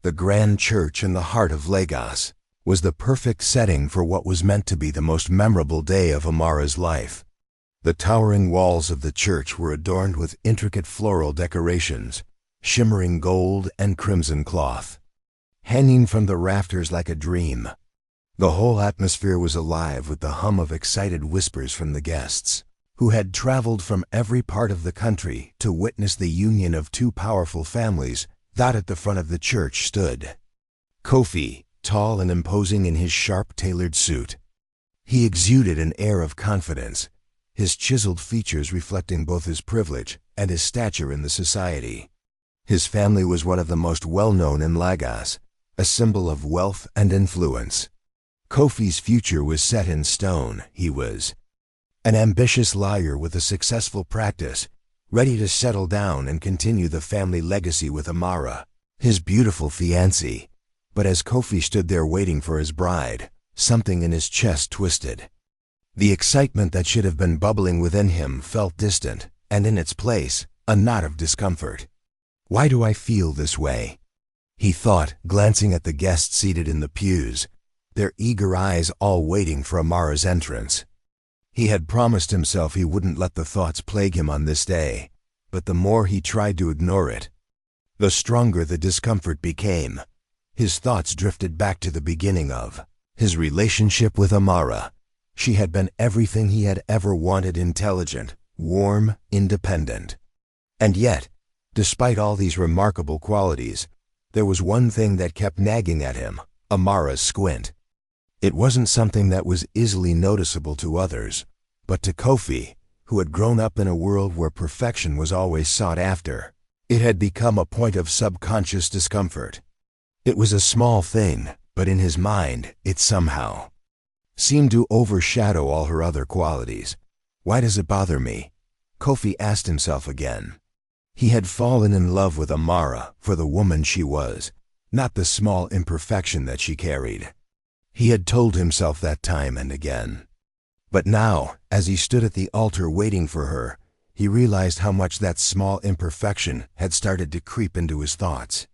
The grand church in the heart of Lagos was the perfect setting for what was meant to be the most memorable day of Amara's life. The towering walls of the church were adorned with intricate floral decorations, shimmering gold and crimson cloth, hanging from the rafters like a dream. The whole atmosphere was alive with the hum of excited whispers from the guests, who had traveled from every part of the country to witness the union of two powerful families. That at the front of the church stood Kofi, tall and imposing in his sharp-tailored suit. He exuded an air of confidence, his chiseled features reflecting both his privilege and his stature in the society. His family was one of the most well-known in Lagos, a symbol of wealth and influence. Kofi's future was set in stone. He was an ambitious lawyer with a successful practice, ready to settle down and continue the family legacy with Amara, his beautiful fiancée. But as Kofi stood there waiting for his bride, something in his chest twisted. The excitement that should have been bubbling within him felt distant, and in its place, a knot of discomfort. "Why do I feel this way?" he thought, glancing at the guests seated in the pews, their eager eyes all waiting for Amara's entrance. He had promised himself he wouldn't let the thoughts plague him on this day, but the more he tried to ignore it, the stronger the discomfort became. His thoughts drifted back to the beginning of his relationship with Amara. She had been everything he had ever wanted: intelligent, warm, independent. And yet, despite all these remarkable qualities, there was one thing that kept nagging at him: Amara's squint. It wasn't something that was easily noticeable to others, but to Kofi, who had grown up in a world where perfection was always sought after, it had become a point of subconscious discomfort. It was a small thing, but in his mind, it somehow seemed to overshadow all her other qualities. "Why does it bother me?" Kofi asked himself again. He had fallen in love with Amara for the woman she was, not the small imperfection that she carried. He had told himself that time and again. But now, as he stood at the altar waiting for her, he realized how much that small imperfection had started to creep into his thoughts.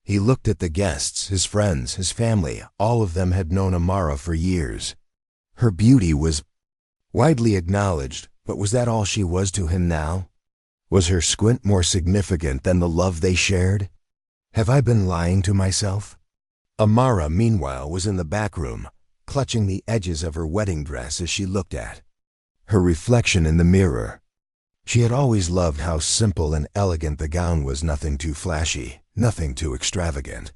He looked at the guests, his friends, his family. All of them had known Amara for years. Her beauty was widely acknowledged, but was that all she was to him now? Was her squint more significant than the love they shared? Have I been lying to myself? Amara, meanwhile, was in the back room, clutching the edges of her wedding dress as she looked at her reflection in the mirror. She had always loved how simple and elegant the gown was, nothing too flashy, nothing too extravagant.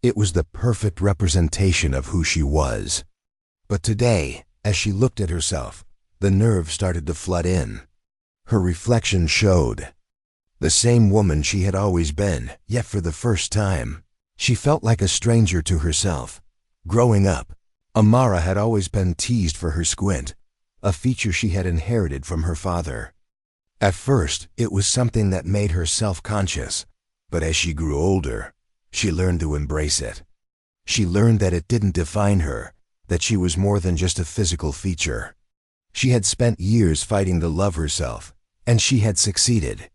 It was the perfect representation of who she was. But today, as she looked at herself, the nerves started to flood in. Her reflection showed the same woman she had always been, yet for the first time, she felt like a stranger to herself. Growing up, Amara had always been teased for her squint, a feature she had inherited from her father. At first, it was something that made her self-conscious, but as she grew older, she learned to embrace it. She learned that it didn't define her, that she was more than just a physical feature. She had spent years fighting to love herself, and she had succeeded.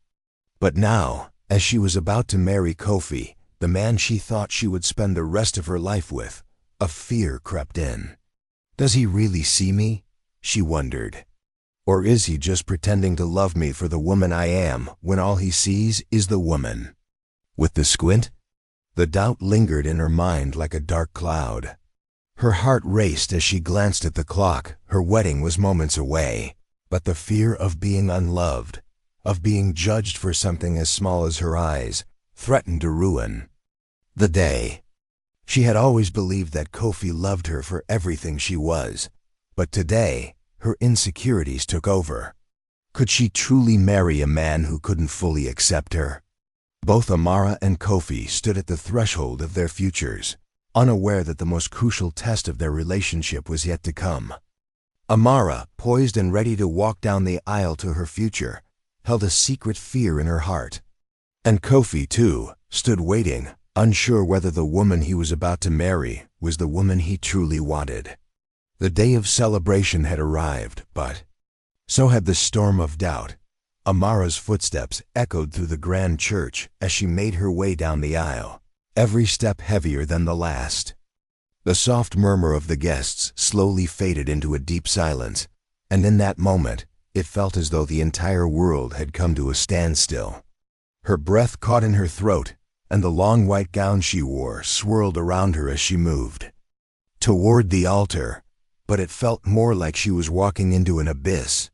But now, as she was about to marry Kofi, the man she thought she would spend the rest of her life with, a fear crept in. "Does he really see me?" she wondered. "Or is he just pretending to love me for the woman I am when all he sees is the woman with the squint?" The doubt lingered in her mind like a dark cloud. Her heart raced as she glanced at the clock. Her wedding was moments away, but the fear of being unloved, of being judged for something as small as her eyes, threatened to ruin the day. She had always believed that Kofi loved her for everything she was, but today, her insecurities took over. Could she truly marry a man who couldn't fully accept her? Both Amara and Kofi stood at the threshold of their futures, unaware that the most crucial test of their relationship was yet to come. Amara, poised and ready to walk down the aisle to her future, held a secret fear in her heart. And Kofi, too, stood waiting, unsure whether the woman he was about to marry was the woman he truly wanted. The day of celebration had arrived, but so had the storm of doubt. Amara's footsteps echoed through the grand church as she made her way down the aisle. every step heavier than the last. The soft murmur of the guests slowly faded into a deep silence, and in that moment, it felt as though the entire world had come to a standstill. Her breath caught in her throat, and the long white gown she wore swirled around her as she moved toward the altar, but it felt more like she was walking into an abyss,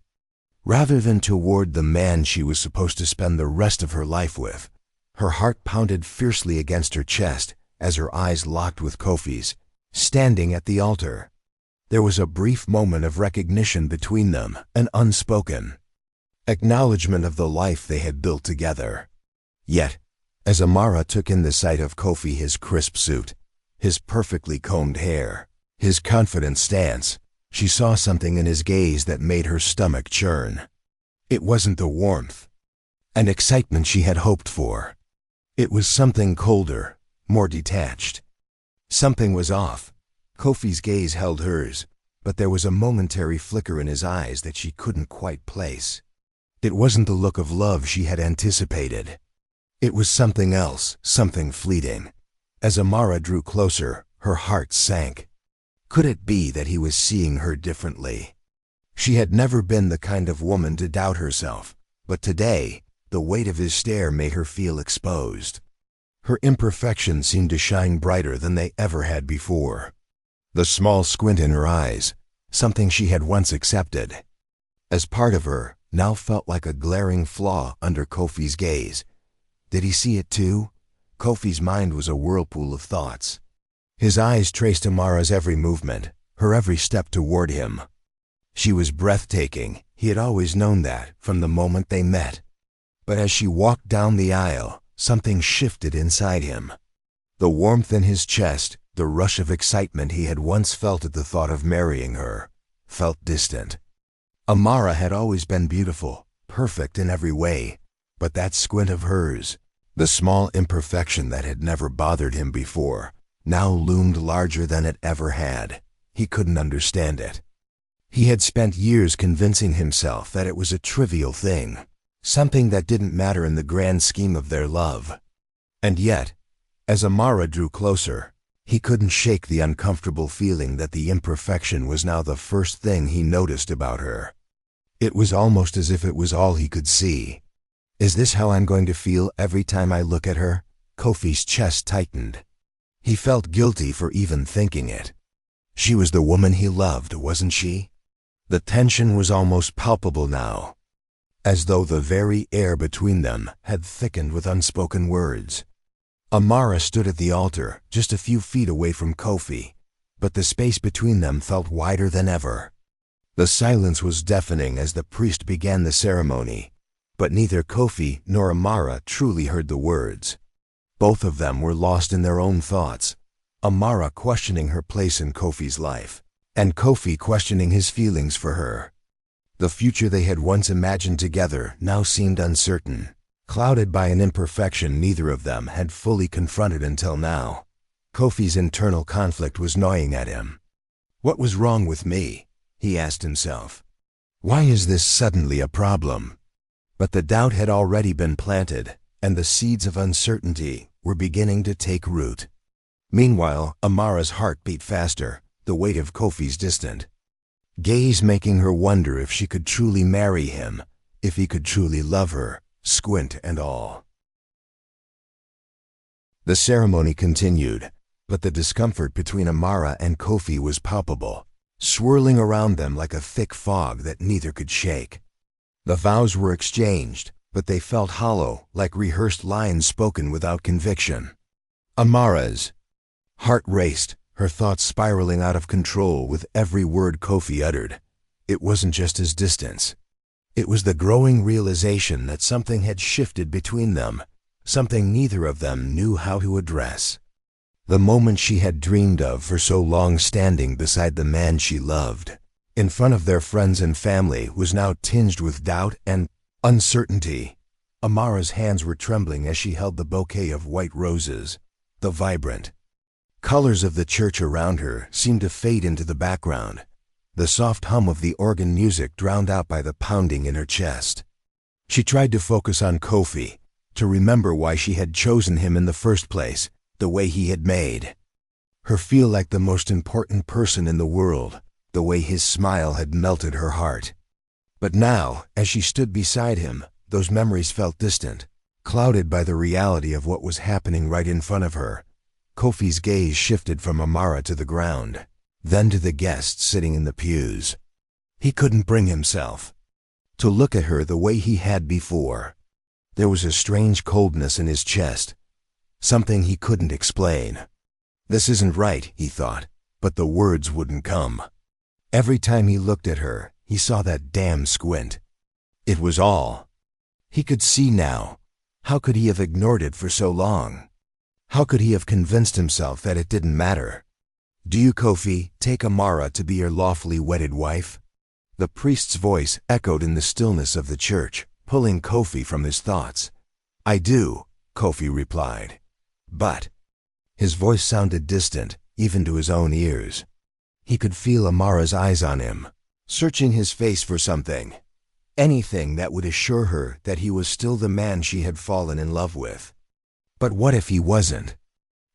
rather than toward the man she was supposed to spend the rest of her life with. Her heart pounded fiercely against her chest as her eyes locked with Kofi's, standing at the altar. There was a brief moment of recognition between them, an unspoken acknowledgement of the life they had built together. Yet, as Amara took in the sight of Kofi, his crisp suit, his perfectly combed hair, his confident stance, she saw something in his gaze that made her stomach churn. It wasn't the warmth and excitement she had hoped for. It was something colder, more detached. Something was off. Kofi's gaze held hers, but there was a momentary flicker in his eyes that she couldn't quite place. It wasn't the look of love she had anticipated. It was something else, something fleeting. As Amara drew closer, her heart sank. Could it be that he was seeing her differently? She had never been the kind of woman to doubt herself, but today, the weight of his stare made her feel exposed. Her imperfections seemed to shine brighter than they ever had before. The small squint in her eyes, something she had once accepted as part of her, now felt like a glaring flaw under Kofi's gaze. Did he see it too? Kofi's mind was a whirlpool of thoughts. His eyes traced Amara's every movement, her every step toward him. She was breathtaking. He had always known that from the moment they met. But as she walked down the aisle, something shifted inside him. The warmth in his chest, the rush of excitement he had once felt at the thought of marrying her, felt distant. Amara had always been beautiful, perfect in every way, but that squint of hers, the small imperfection that had never bothered him before, now loomed larger than it ever had. He couldn't understand it. He had spent years convincing himself that it was a trivial thing, something that didn't matter in the grand scheme of their love. And yet, as Amara drew closer, he couldn't shake the uncomfortable feeling that the imperfection was now the first thing he noticed about her. It was almost as if it was all he could see. Is this how I'm going to feel every time I look at her? Kofi's chest tightened. He felt guilty for even thinking it. She was the woman he loved, wasn't she? The tension was almost palpable now, as though the very air between them had thickened with unspoken words. Amara stood at the altar, just a few feet away from Kofi, but the space between them felt wider than ever. The silence was deafening as the priest began the ceremony, but neither Kofi nor Amara truly heard the words. Both of them were lost in their own thoughts, Amara questioning her place in Kofi's life, and Kofi questioning his feelings for her. The future they had once imagined together now seemed uncertain, clouded by an imperfection neither of them had fully confronted until now. Kofi's internal conflict was gnawing at him. What was wrong with me? He asked himself. Why is this suddenly a problem? But the doubt had already been planted, and the seeds of uncertainty were beginning to take root. Meanwhile, Amara's heart beat faster, the weight of Kofi's distant gaze making her wonder if she could truly marry him, if he could truly love her, squint and all. The ceremony continued, but the discomfort between Amara and Kofi was palpable, swirling around them like a thick fog that neither could shake. The vows were exchanged, but they felt hollow, like rehearsed lines spoken without conviction. Amara's heart raced, her thoughts spiraling out of control with every word Kofi uttered. It wasn't just his distance. It was the growing realization that something had shifted between them, something neither of them knew how to address. The moment she had dreamed of for so long standing beside the man she loved, in front of their friends and family, was now tinged with doubt and uncertainty. Amara's hands were trembling as she held the bouquet of white roses. The vibrant colors of the church around her seemed to fade into the background, the soft hum of the organ music drowned out by the pounding in her chest. She tried to focus on Kofi, to remember why she had chosen him in the first place, the way he had made her feel like the most important person in the world, the way his smile had melted her heart. But now, as she stood beside him, those memories felt distant, clouded by the reality of what was happening right in front of her. Kofi's gaze shifted from Amara to the ground, then to the guests sitting in the pews. He couldn't bring himself to look at her the way he had before. There was a strange coldness in his chest, something he couldn't explain. This isn't right, he thought, but the words wouldn't come. Every time he looked at her, he saw that damn squint. It was all he could see now. How could he have ignored it for so long? How could he have convinced himself that it didn't matter? Do you, Kofi, take Amara to be your lawfully wedded wife? The priest's voice echoed in the stillness of the church, pulling Kofi from his thoughts. I do, Kofi replied. But his voice sounded distant, even to his own ears. He could feel Amara's eyes on him, searching his face for something, anything that would assure her that he was still the man she had fallen in love with. But what if he wasn't?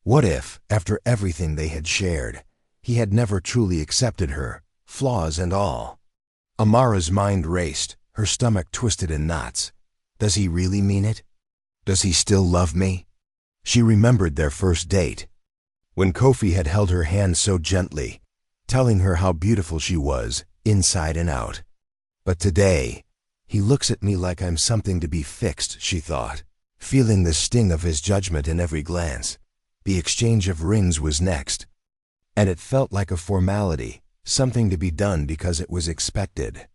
What if, after everything they had shared, he had never truly accepted her, flaws and all? Amara's mind raced, her stomach twisted in knots. Does he really mean it? Does he still love me? She remembered their first date, when Kofi had held her hand so gently, telling her how beautiful she was, inside and out. But today, he looks at me like I'm something to be fixed, she thought, feeling the sting of his judgment in every glance. The exchange of rings was next, and it felt like a formality, something to be done because it was expected.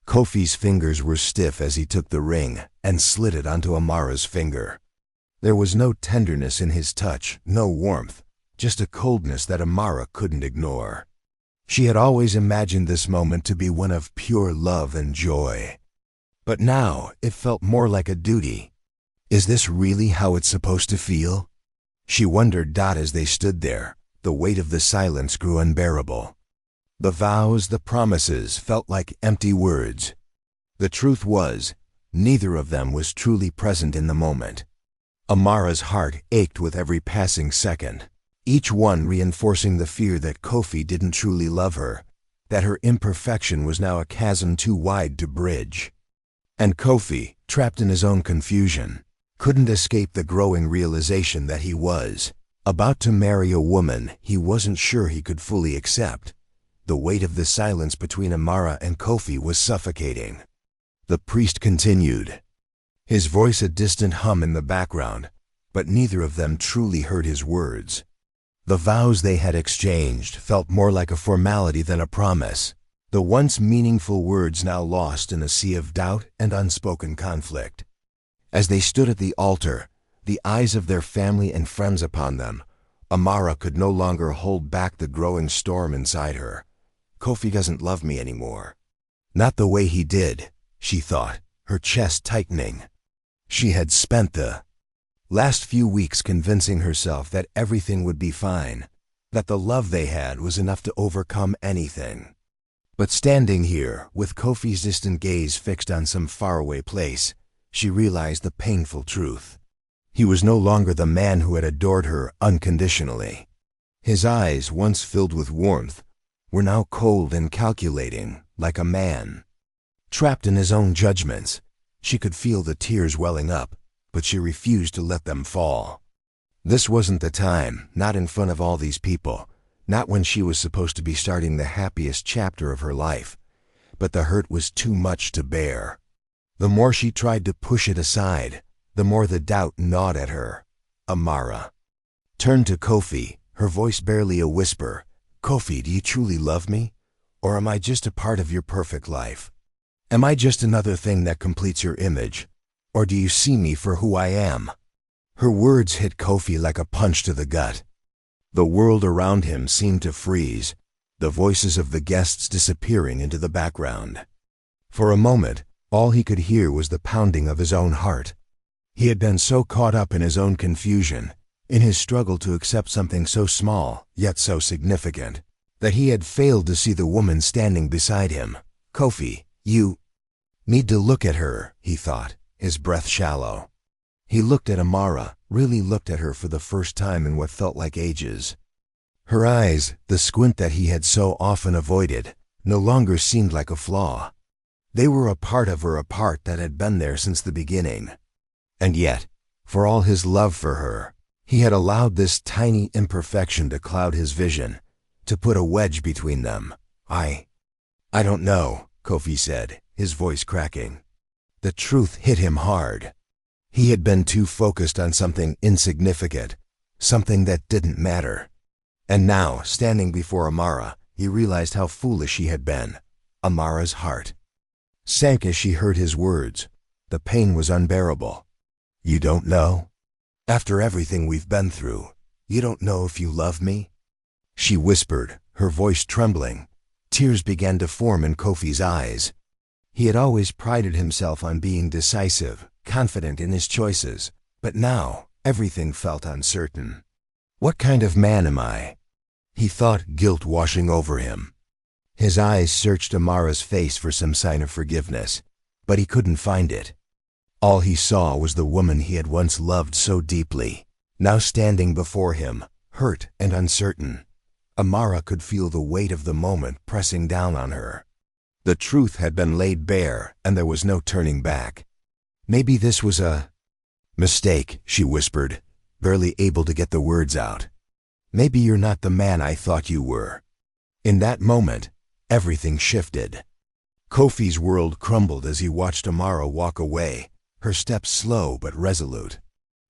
Kofi's fingers were stiff as he took the ring and slid it onto Amara's finger. There was no tenderness in his touch, no warmth, just a coldness that Amara couldn't ignore. She had always imagined this moment to be one of pure love and joy. But now it felt more like a duty. Is this really how it's supposed to feel? She wondered as they stood there. The weight of the silence grew unbearable. The vows, the promises, felt like empty words. The truth was, neither of them was truly present in the moment. Amara's heart ached with every passing second, each one reinforcing the fear that Kofi didn't truly love her, that her imperfection was now a chasm too wide to bridge. And Kofi, trapped in his own confusion, couldn't escape the growing realization that he was about to marry a woman he wasn't sure he could fully accept. The weight of the silence between Amara and Kofi was suffocating. The priest continued, his voice a distant hum in the background, but neither of them truly heard his words. The vows they had exchanged felt more like a formality than a promise, the once meaningful words now lost in a sea of doubt and unspoken conflict. As they stood at the altar, the eyes of their family and friends upon them, Amara could no longer hold back the growing storm inside her. Kofi doesn't love me anymore. Not the way he did, she thought, her chest tightening. She had spent the last few weeks convincing herself that everything would be fine, that the love they had was enough to overcome anything. But standing here, with Kofi's distant gaze fixed on some faraway place, she realized the painful truth. He was no longer the man who had adored her unconditionally. His eyes, once filled with warmth, were now cold and calculating, like a man. Trapped in his own judgments, she could feel the tears welling up, but she refused to let them fall. This wasn't the time, not in front of all these people, not when she was supposed to be starting the happiest chapter of her life. But the hurt was too much to bear. The more she tried to push it aside, the more the doubt gnawed at her. Amara turned to Kofi, her voice barely a whisper. Kofi, do you truly love me? Or am I just a part of your perfect life? Am I just another thing that completes your image? Or do you see me for who I am? Her words hit Kofi like a punch to the gut. The world around him seemed to freeze, the voices of the guests disappearing into the background. For a moment, all he could hear was the pounding of his own heart. He had been so caught up in his own confusion, in his struggle to accept something so small, yet so significant, that he had failed to see the woman standing beside him. Kofi, you need to look at her, he thought, his breath shallow. He looked at Amara, really looked at her for the first time in what felt like ages. Her eyes, the squint that he had so often avoided, no longer seemed like a flaw. They were a part of her, a part that had been there since the beginning. And yet, for all his love for her, he had allowed this tiny imperfection to cloud his vision, to put a wedge between them. I don't know, Kofi said, his voice cracking. The truth hit him hard. He had been too focused on something insignificant, something that didn't matter. And now, standing before Amara, he realized how foolish he had been. Amara's heart sank as she heard his words. The pain was unbearable. You don't know? After everything we've been through, you don't know if you love me? She whispered, her voice trembling. Tears began to form in Kofi's eyes. He had always prided himself on being decisive, confident in his choices, but now everything felt uncertain. What kind of man am I? He thought, guilt washing over him. His eyes searched Amara's face for some sign of forgiveness, but he couldn't find it. All he saw was the woman he had once loved so deeply, now standing before him, hurt and uncertain. Amara could feel the weight of the moment pressing down on her. The truth had been laid bare, and there was no turning back. Maybe this was a mistake, she whispered, barely able to get the words out. Maybe you're not the man I thought you were. In that moment, everything shifted. Kofi's world crumbled as he watched Amara walk away, her steps slow but resolute.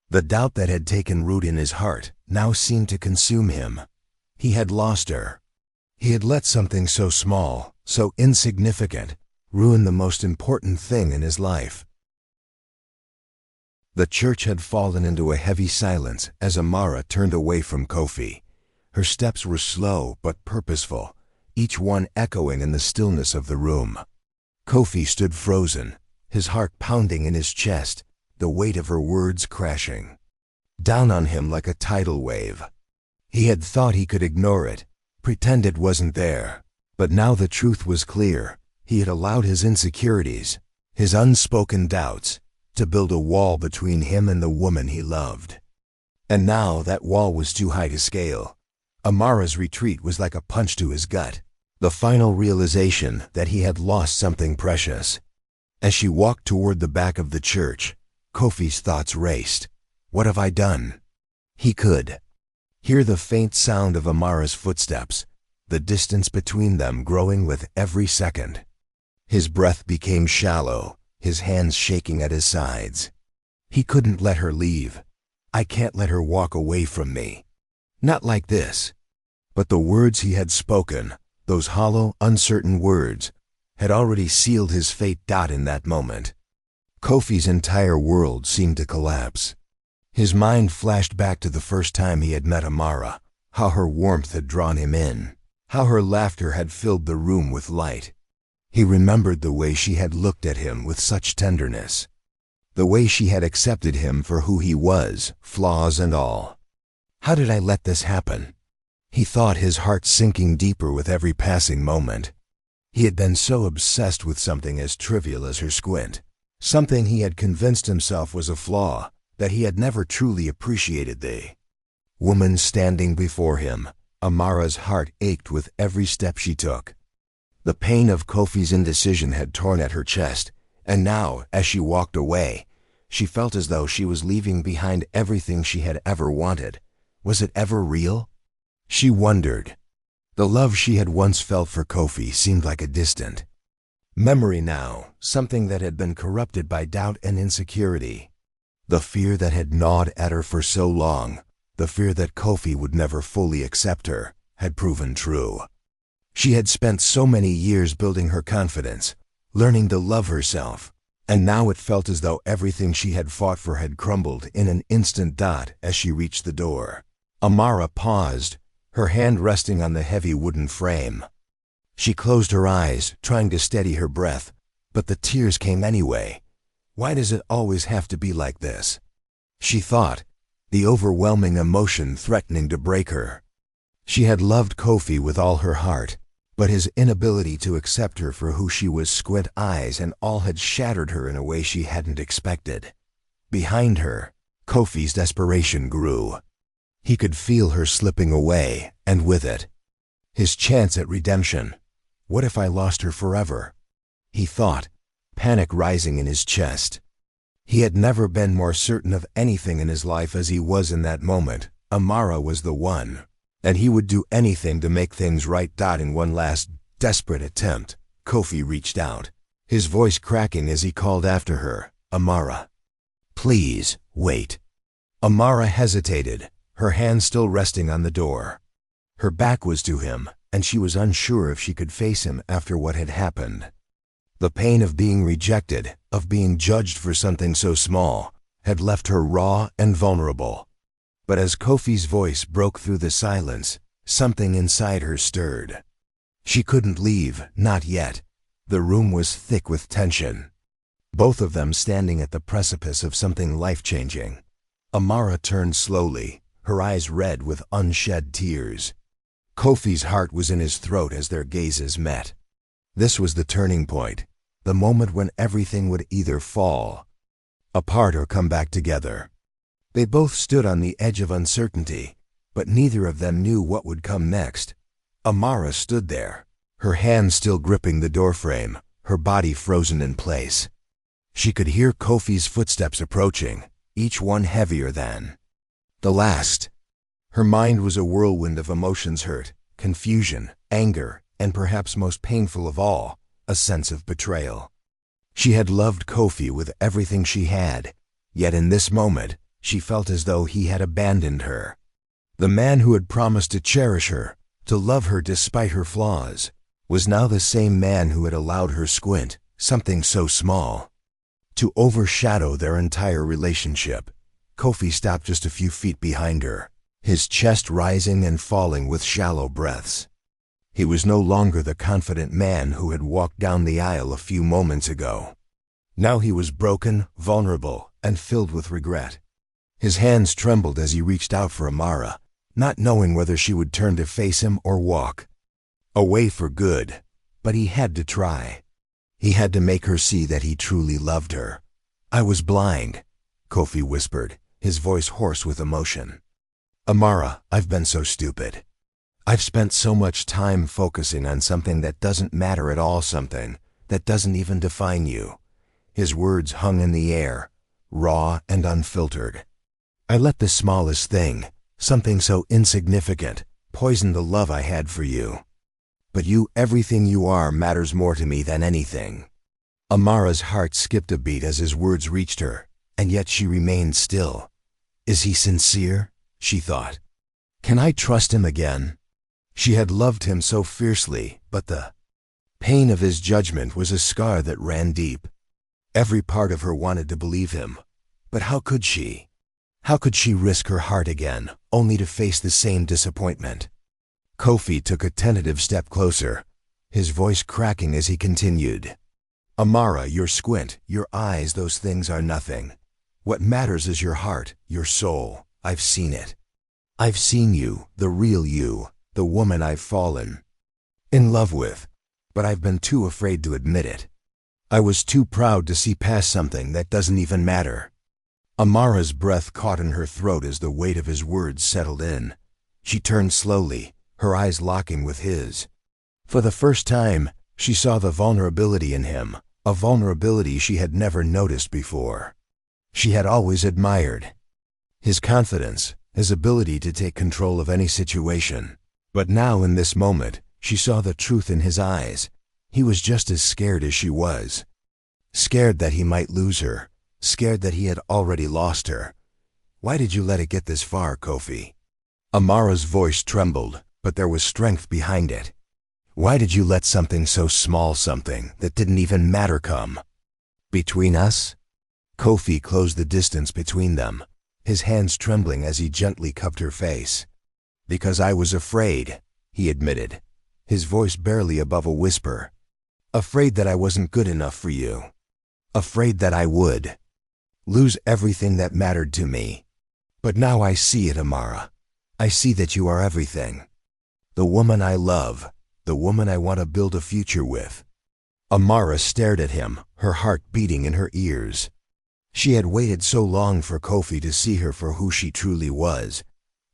The doubt that had taken root in his heart now seemed to consume him. He had lost her. He had let something so small, so insignificant, ruin the most important thing in his life. The church had fallen into a heavy silence as Amara turned away from Kofi. Her steps were slow but purposeful, each one echoing in the stillness of the room. Kofi stood frozen, his heart pounding in his chest, the weight of her words crashing down on him like a tidal wave. He had thought he could ignore it, pretend it wasn't there, but now the truth was clear. He had allowed his insecurities, his unspoken doubts, to build a wall between him and the woman he loved. And now that wall was too high to scale. Amara's retreat was like a punch to his gut, the final realization that he had lost something precious. As she walked toward the back of the church, Kofi's thoughts raced. What have I done? He could hear the faint sound of Amara's footsteps, the distance between them growing with every second. His breath became shallow, his hands shaking at his sides. He couldn't let her leave. I can't let her walk away from me. Not like this. But the words he had spoken, those hollow, uncertain words, had already sealed his fate. In that moment, Kofi's entire world seemed to collapse. His mind flashed back to the first time he had met Amara, how her warmth had drawn him in, how her laughter had filled the room with light. He remembered the way she had looked at him with such tenderness, the way she had accepted him for who he was, flaws and all. How did I let this happen? He thought, his heart sinking deeper with every passing moment. He had been so obsessed with something as trivial as her squint, something he had convinced himself was a flaw, that he had never truly appreciated the woman standing before him. Amara's heart ached with every step she took. The pain of Kofi's indecision had torn at her chest, and now, as she walked away, she felt as though she was leaving behind everything she had ever wanted. Was it ever real? She wondered. The love she had once felt for Kofi seemed like a distant memory now, something that had been corrupted by doubt and insecurity. The fear that had gnawed at her for so long, the fear that Kofi would never fully accept her, had proven true. She had spent so many years building her confidence, learning to love herself, and now it felt as though everything she had fought for had crumbled in an instant. As she reached the door, Amara paused, her hand resting on the heavy wooden frame. She closed her eyes, trying to steady her breath, but the tears came anyway. Why does it always have to be like this? She thought, the overwhelming emotion threatening to break her. She had loved Kofi with all her heart, but his inability to accept her for who she was, Squint-eyes and all, had shattered her in a way she hadn't expected. Behind her, Kofi's desperation grew. He could feel her slipping away, and with it, his chance at redemption. What if I lost her forever? He thought, panic rising in his chest. He had never been more certain of anything in his life as he was in that moment. Amara was the one, and he would do anything to make things right. In one last, desperate attempt, Kofi reached out, his voice cracking as he called after her, "Amara, please, wait." Amara hesitated, her hand still resting on the door. Her back was to him, and she was unsure if she could face him after what had happened. The pain of being rejected, of being judged for something so small, had left her raw and vulnerable. But as Kofi's voice broke through the silence, something inside her stirred. She couldn't leave, not yet. The room was thick with tension. Both of them standing at the precipice of something life-changing. Amara turned slowly, her eyes red with unshed tears. Kofi's heart was in his throat as their gazes met. This was the turning point, the moment when everything would either fall apart or come back together. They both stood on the edge of uncertainty, but neither of them knew what would come next. Amara stood there, her hand still gripping the doorframe, her body frozen in place. She could hear Kofi's footsteps approaching, each one heavier than the last. Her mind was a whirlwind of emotions: hurt, confusion, anger, and perhaps most painful of all, a sense of betrayal. She had loved Kofi with everything she had, yet in this moment, she felt as though he had abandoned her. The man who had promised to cherish her, to love her despite her flaws, was now the same man who had allowed her squint, something so small, to overshadow their entire relationship. Kofi stopped just a few feet behind her, his chest rising and falling with shallow breaths. He was no longer the confident man who had walked down the aisle a few moments ago. Now he was broken, vulnerable, and filled with regret. His hands trembled as he reached out for Amara, not knowing whether she would turn to face him or walk away for good. But he had to try. He had to make her see that he truly loved her. "I was blind," Kofi whispered, his voice hoarse with emotion. "Amara, I've been so stupid. I've spent so much time focusing on something that doesn't matter at all, something that doesn't even define you." His words hung in the air, raw and unfiltered. "I let the smallest thing, something so insignificant, poison the love I had for you. But you, everything you are, matters more to me than anything." Amara's heart skipped a beat as his words reached her, and yet she remained still. Is he sincere? She thought. Can I trust him again? She had loved him so fiercely, but the pain of his judgment was a scar that ran deep. Every part of her wanted to believe him, but how could she? How could she risk her heart again, only to face the same disappointment? Kofi took a tentative step closer, his voice cracking as he continued. "Amara, your squint, your eyes, those things are nothing. What matters is your heart, your soul. I've seen it. I've seen you, the real you, the woman I've fallen in love with, but I've been too afraid to admit it. I was too proud to see past something that doesn't even matter." Amara's breath caught in her throat as the weight of his words settled in. She turned slowly, her eyes locking with his. For the first time, she saw the vulnerability in him, a vulnerability she had never noticed before. She had always admired his confidence, his ability to take control of any situation. But now in this moment, she saw the truth in his eyes. He was just as scared as she was. Scared that he might lose her, scared that he had already lost her. "Why did you let it get this far, Kofi?" Amara's voice trembled, but there was strength behind it. "Why did you let something so small, something that didn't even matter, come between us?" Kofi closed the distance between them, his hands trembling as he gently cupped her face. "Because I was afraid," he admitted, his voice barely above a whisper. "Afraid that I wasn't good enough for you. Afraid that I would lose everything that mattered to me. But now I see it, Amara. I see that you are everything. The woman I love, the woman I want to build a future with." Amara stared at him, her heart beating in her ears. She had waited so long for Kofi to see her for who she truly was,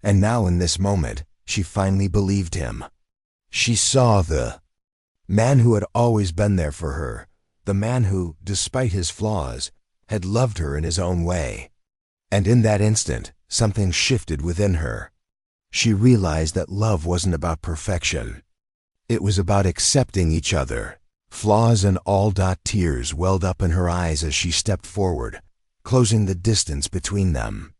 and now in this moment, she finally believed him. She saw the man who had always been there for her, the man who, despite his flaws, had loved her in his own way. And in that instant, something shifted within her. She realized that love wasn't about perfection. It was about accepting each other, flaws and all. Tears welled up in her eyes as she stepped forward, closing the distance between them.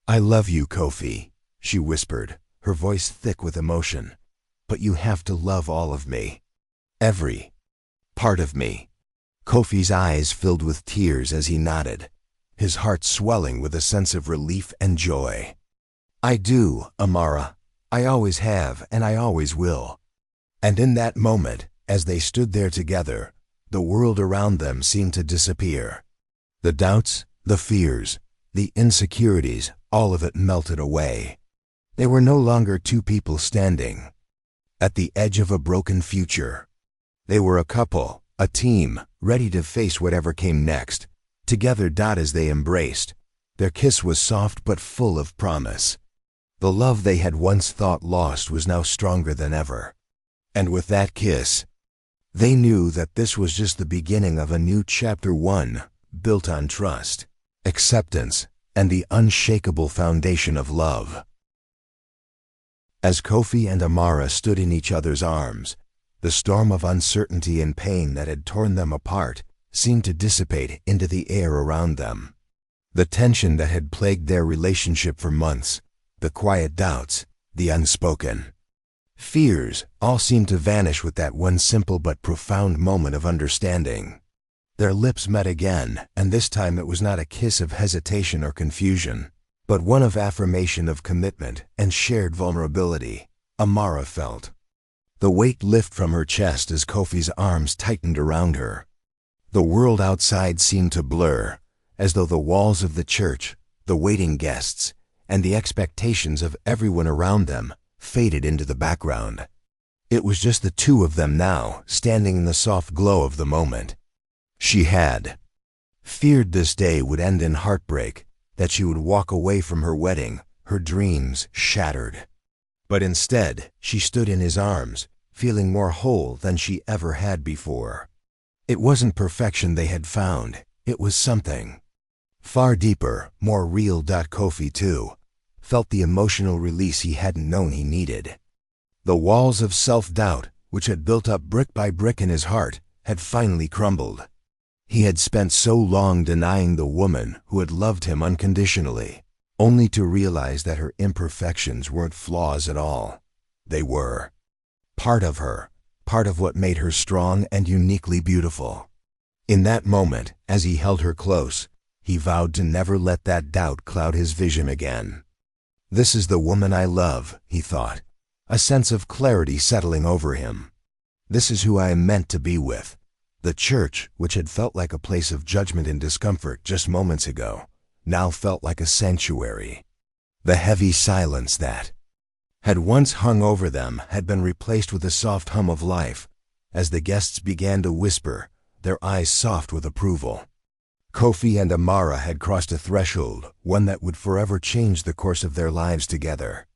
"I love you, Kofi," she whispered, her voice thick with emotion. "But you have to love all of me. Every part of me." Kofi's eyes filled with tears as he nodded, his heart swelling with a sense of relief and joy. "I do, Amara. I always have, and I always will." And in that moment, as they stood there together, the world around them seemed to disappear. The doubts, the fears, the insecurities, all of it melted away. They were no longer two people standing at the edge of a broken future. They were a couple, a team, ready to face whatever came next, together. As they embraced, their kiss was soft but full of promise. The love they had once thought lost was now stronger than ever. And with that kiss, they knew that this was just the beginning of a new chapter, one built on trust, acceptance, and the unshakable foundation of love. As Kofi and Amara stood in each other's arms, the storm of uncertainty and pain that had torn them apart seemed to dissipate into the air around them. The tension that had plagued their relationship for months, the quiet doubts, the unspoken fears, all seemed to vanish with that one simple but profound moment of understanding. Their lips met again, and this time it was not a kiss of hesitation or confusion, but one of affirmation, of commitment, and shared vulnerability. Amara felt the weight lift from her chest as Kofi's arms tightened around her. The world outside seemed to blur, as though the walls of the church, the waiting guests, and the expectations of everyone around them faded into the background. It was just the two of them now, standing in the soft glow of the moment. She had feared this day would end in heartbreak, that she would walk away from her wedding, her dreams shattered. But instead, she stood in his arms, feeling more whole than she ever had before. It wasn't perfection they had found, it was something far deeper, more real. Kofi, too, felt the emotional release he hadn't known he needed. The walls of self-doubt, which had built up brick by brick in his heart, had finally crumbled. He had spent so long denying the woman who had loved him unconditionally, only to realize that her imperfections weren't flaws at all. They were part of her, part of what made her strong and uniquely beautiful. In that moment, as he held her close, he vowed to never let that doubt cloud his vision again. "This is the woman I love," he thought, a sense of clarity settling over him. "This is who I am meant to be with." The church, which had felt like a place of judgment and discomfort just moments ago, now felt like a sanctuary. The heavy silence that had once hung over them had been replaced with a soft hum of life, as the guests began to whisper, their eyes soft with approval. Kofi and Amara had crossed a threshold, one that would forever change the course of their lives together.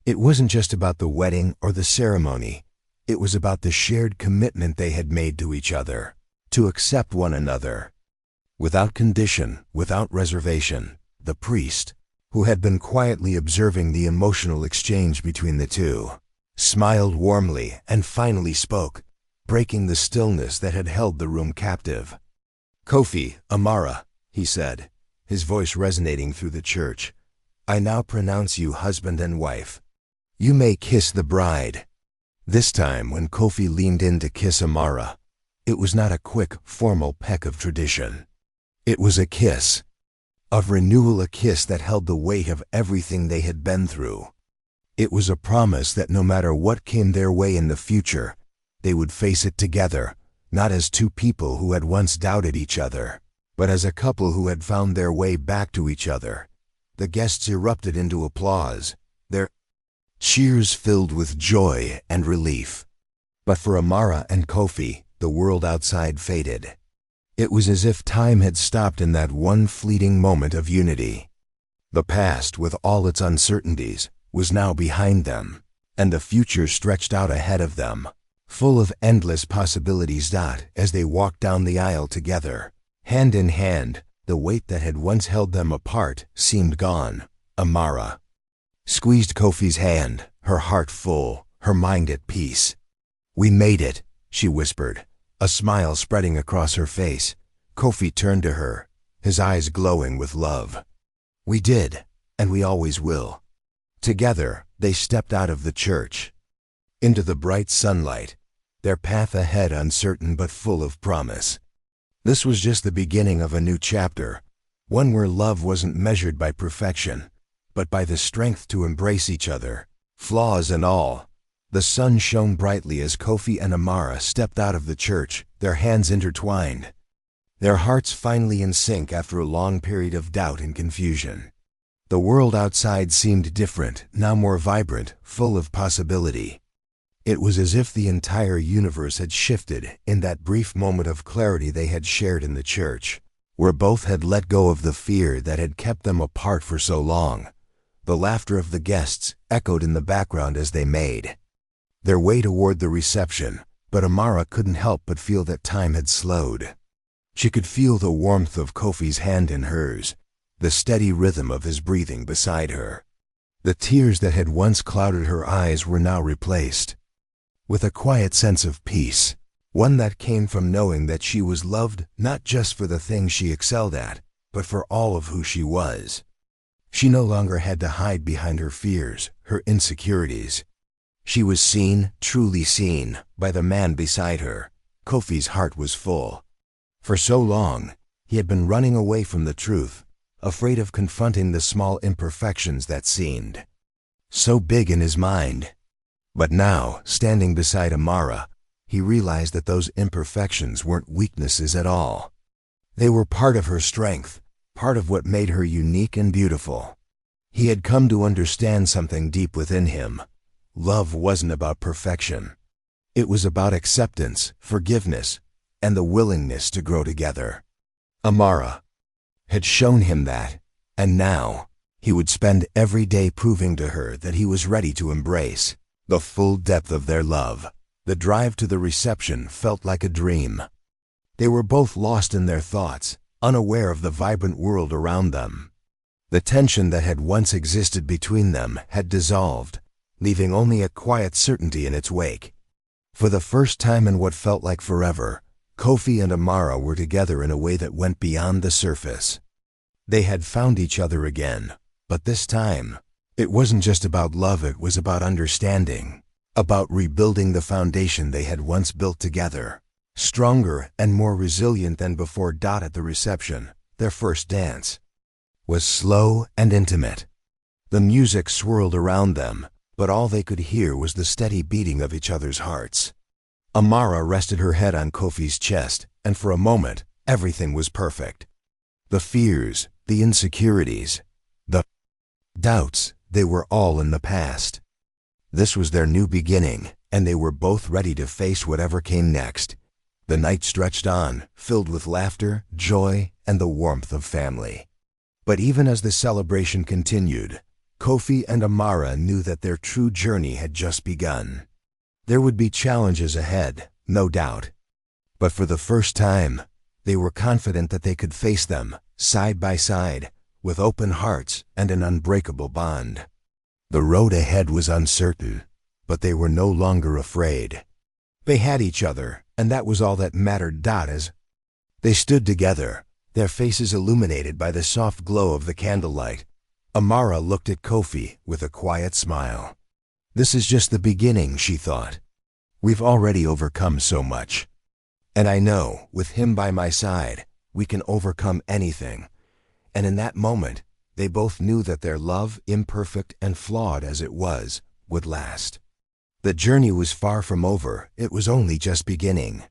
It wasn't just about the wedding or the ceremony. It was about the shared commitment they had made to each other, to accept one another. Without condition, without reservation, the priest, who had been quietly observing the emotional exchange between the two, smiled warmly and finally spoke, breaking the stillness that had held the room captive. "Kofi, Amara," he said, his voice resonating through the church, "I now pronounce you husband and wife. You may kiss the bride." This time, when Kofi leaned in to kiss Amara, it was not a quick, formal peck of tradition. It was a kiss of renewal, a kiss that held the weight of everything they had been through. It was a promise that no matter what came their way in the future, they would face it together, not as two people who had once doubted each other, but as a couple who had found their way back to each other. The guests erupted into applause, their cheers filled with joy and relief. But for Amara and Kofi, the world outside faded. It was as if time had stopped in that one fleeting moment of unity. The past, with all its uncertainties, was now behind them, and the future stretched out ahead of them, full of endless possibilities. As they walked down the aisle together, hand in hand, the weight that had once held them apart seemed gone. Amara squeezed Kofi's hand, her heart full, her mind at peace. "We made it," she whispered, a smile spreading across her face. Kofi turned to her, his eyes glowing with love. "We did, and we always will." Together, they stepped out of the church, into the bright sunlight, their path ahead uncertain but full of promise. This was just the beginning of a new chapter, one where love wasn't measured by perfection, but by the strength to embrace each other, flaws and all. The sun shone brightly as Kofi and Amara stepped out of the church, their hands intertwined, their hearts finally in sync after a long period of doubt and confusion. The world outside seemed different, now more vibrant, full of possibility. It was as if the entire universe had shifted in that brief moment of clarity they had shared in the church, where both had let go of the fear that had kept them apart for so long. The laughter of the guests echoed in the background as they made their way toward the reception, but Amara couldn't help but feel that time had slowed. She could feel the warmth of Kofi's hand in hers, the steady rhythm of his breathing beside her. The tears that had once clouded her eyes were now replaced with a quiet sense of peace, one that came from knowing that she was loved not just for the things she excelled at, but for all of who she was. She no longer had to hide behind her fears, her insecurities. She was seen, truly seen, by the man beside her. Kofi's heart was full. For so long, he had been running away from the truth, afraid of confronting the small imperfections that seemed so big in his mind. But now, standing beside Amara, he realized that those imperfections weren't weaknesses at all. They were part of her strength, part of what made her unique and beautiful. He had come to understand something deep within him. Love wasn't about perfection. It was about acceptance, forgiveness, and the willingness to grow together. Amara had shown him that, and now he would spend every day proving to her that he was ready to embrace the full depth of their love. The drive to the reception felt like a dream. They were both lost in their thoughts, unaware of the vibrant world around them. The tension that had once existed between them had dissolved, leaving only a quiet certainty in its wake. For the first time in what felt like forever, Kofi and Amara were together in a way that went beyond the surface. They had found each other again, but this time, it wasn't just about love, it was about understanding, about rebuilding the foundation they had once built together, stronger and more resilient than before. At the reception, their first dance was slow and intimate. The music swirled around them, but all they could hear was the steady beating of each other's hearts. Amara rested her head on Kofi's chest, and for a moment, everything was perfect. The fears, the insecurities, the doubts, they were all in the past. This was their new beginning, and they were both ready to face whatever came next. The night stretched on, filled with laughter, joy, and the warmth of family. But even as the celebration continued, Kofi and Amara knew that their true journey had just begun. There would be challenges ahead, no doubt. But for the first time, they were confident that they could face them, side by side, with open hearts and an unbreakable bond. The road ahead was uncertain, but they were no longer afraid. They had each other, and that was all that mattered. As they stood together, their faces illuminated by the soft glow of the candlelight, Amara looked at Kofi with a quiet smile. "This is just the beginning," she thought. "We've already overcome so much. And I know, with him by my side, we can overcome anything." And in that moment, they both knew that their love, imperfect and flawed as it was, would last. The journey was far from over, it was only just beginning.